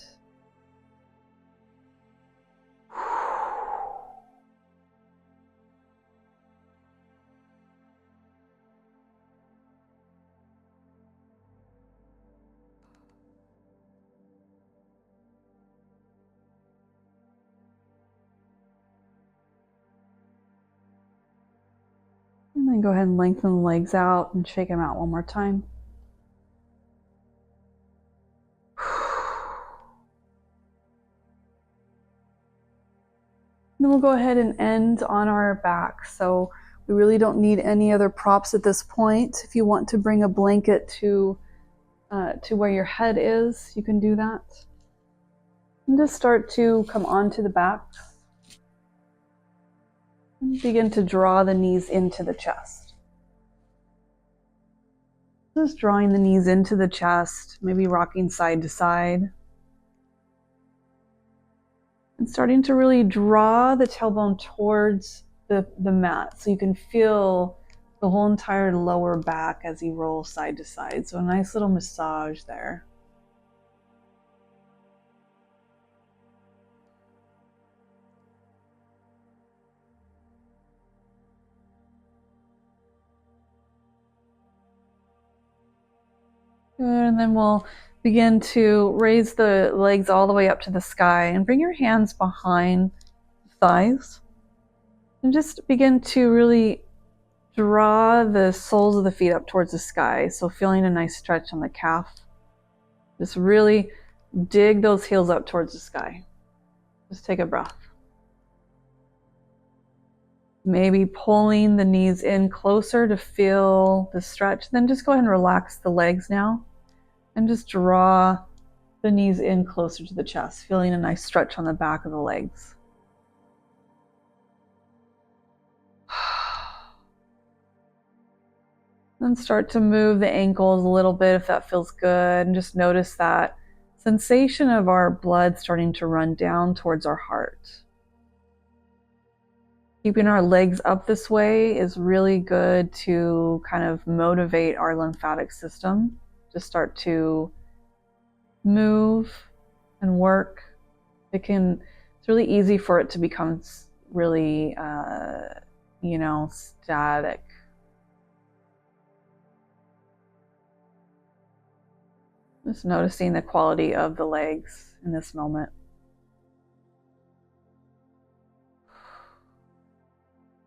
And then go ahead and lengthen the legs out and shake them out one more time. Then we'll go ahead and end on our back. So we really don't need any other props at this point. If you want to bring a blanket to where your head is, you can do that. And just start to come onto the back. And begin to draw the knees into the chest. Just drawing the knees into the chest, maybe rocking side to side. And starting to really draw the tailbone towards the mat so you can feel the whole entire lower back as you roll side to side. So a nice little massage there. Good, and then we'll begin to raise the legs all the way up to the sky and bring your hands behind the thighs. And just begin to really Draw the soles of the feet up towards the sky. So feeling a nice stretch on the calf. Just really dig those heels up towards the sky. Just take a breath. Maybe pulling the knees in closer to feel the stretch. Then just go ahead and relax the legs now. And just draw the knees in closer to the chest, feeling a nice stretch on the back of the legs. Then start to move the ankles a little bit if that feels good, and just notice that sensation of our blood starting to run down towards our heart. Keeping our legs up this way is really good to kind of motivate our lymphatic system to start to move and work. It's really easy for it to become really, static. Just noticing the quality of the legs in this moment.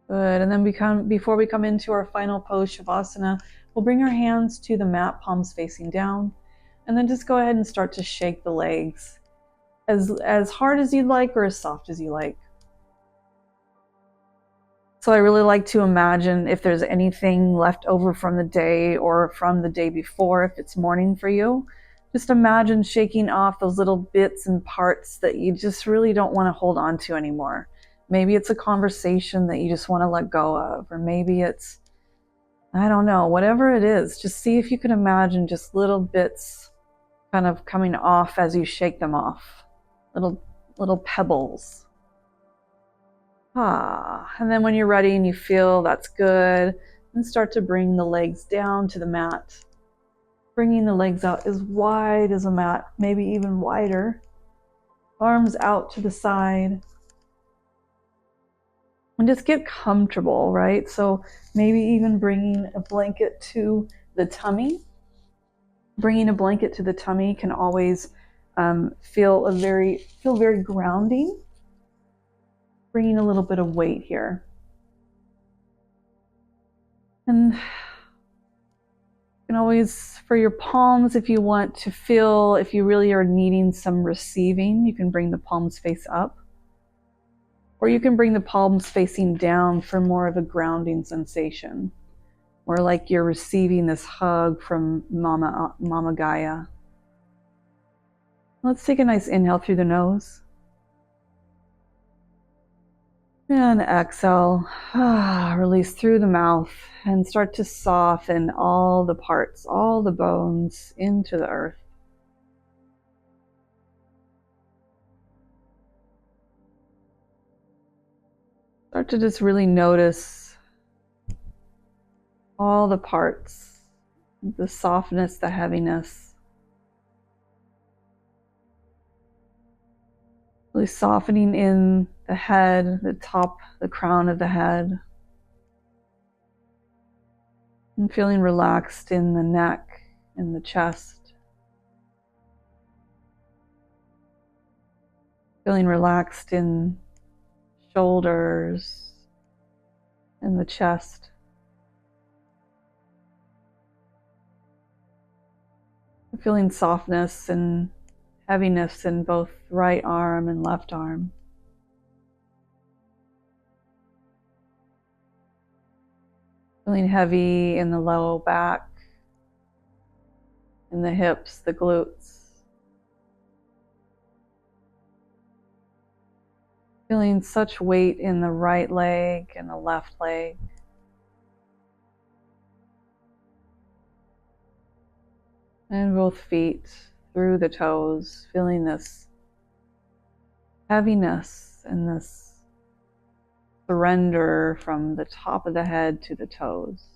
Good, and then before we come into our final pose, Shavasana, we'll bring our hands to the mat, palms facing down, and then just go ahead and start to shake the legs as hard as you'd like or as soft as you like. So I really like to imagine if there's anything left over from the day or from the day before, if it's morning for you, just imagine shaking off those little bits and parts that you just really don't want to hold on to anymore. Maybe it's a conversation that you just want to let go of, or maybe it's, I don't know, whatever it is, just see if you can imagine just little bits kind of coming off as you shake them off. Little pebbles. And then when you're ready and you feel that's good, then start to bring the legs down to the mat. Bringing the legs out as wide as a mat, maybe even wider. Arms out to the side. And just get comfortable, right? So maybe even bringing a blanket to the tummy. Bringing a blanket to the tummy can always feel very grounding. Bringing a little bit of weight here. And you can always, for your palms, if you want to feel, if you really are needing some receiving, you can bring the palms face up. Or you can bring the palms facing down for more of a grounding sensation. Or like you're receiving this hug from Mama Gaia. Let's take a nice inhale through the nose. And exhale, release through the mouth and start to soften all the parts, all the bones into the earth. Start to just really notice all the parts, the softness, the heaviness. Really softening in the head, the top, the crown of the head. And feeling relaxed in the neck, in the chest. Feeling relaxed in shoulders, in the chest. Feeling softness and heaviness in both right arm and left arm. Feeling heavy in the low back, in the hips, the glutes. Feeling such weight in the right leg and the left leg. And both feet through the toes, feeling this heaviness and this surrender from the top of the head to the toes.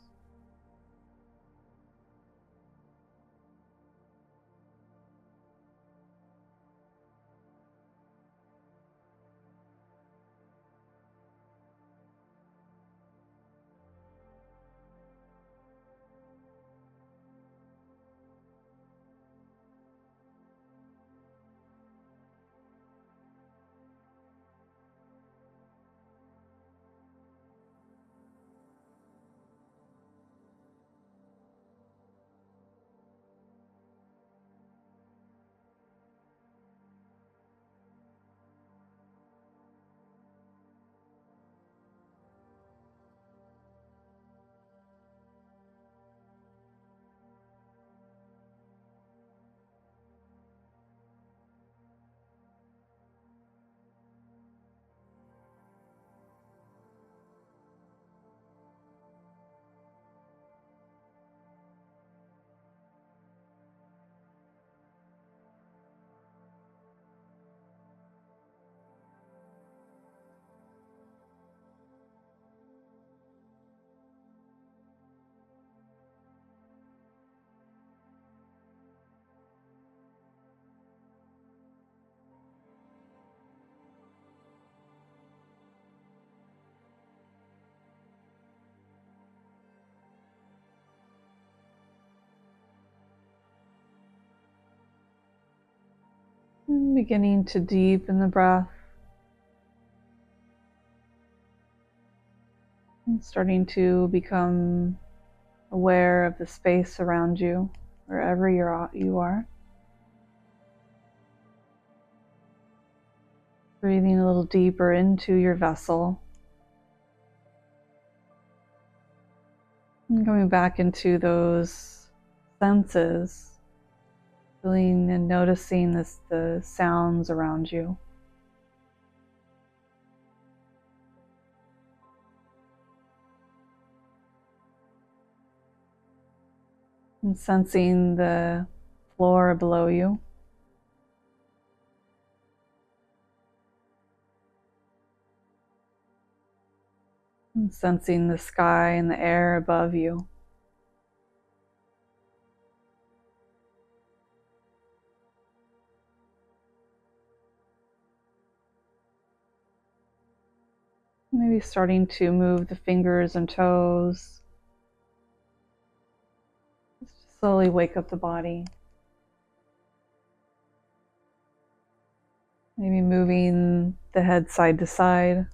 And beginning to deepen the breath. And starting to become aware of the space around you, wherever you are. Breathing a little deeper into your vessel. And going back into those senses, feeling and noticing the sounds around you. And sensing the floor below you. And sensing the sky and the air above you. Maybe starting to move the fingers and toes. Just slowly wake up the body. Maybe moving the head side to side.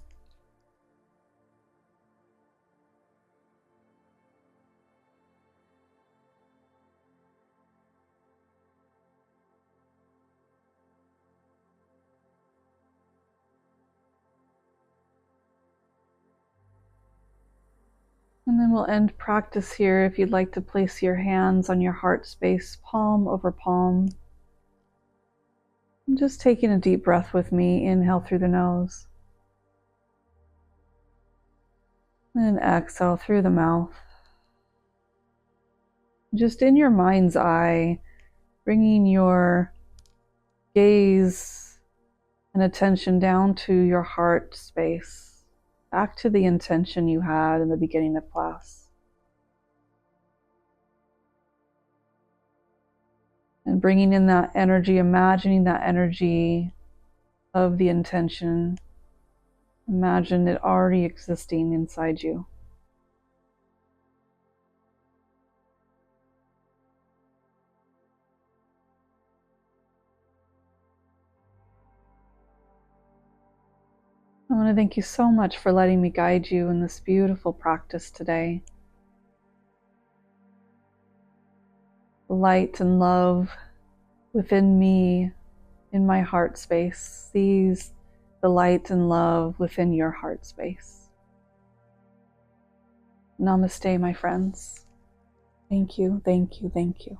And then we'll end practice here. If you'd like to place your hands on your heart space, palm over palm. And just taking a deep breath with me. Inhale through the nose. And exhale through the mouth. Just in your mind's eye, bringing your gaze and attention down to your heart space, back to the intention you had in the beginning of class. And bringing in that energy, imagining that energy of the intention. Imagine it already existing inside you. I want to thank you so much for letting me guide you in this beautiful practice today. The light and love within me, in my heart space, sees the light and love within your heart space. Namaste, my friends. Thank you, thank you, thank you.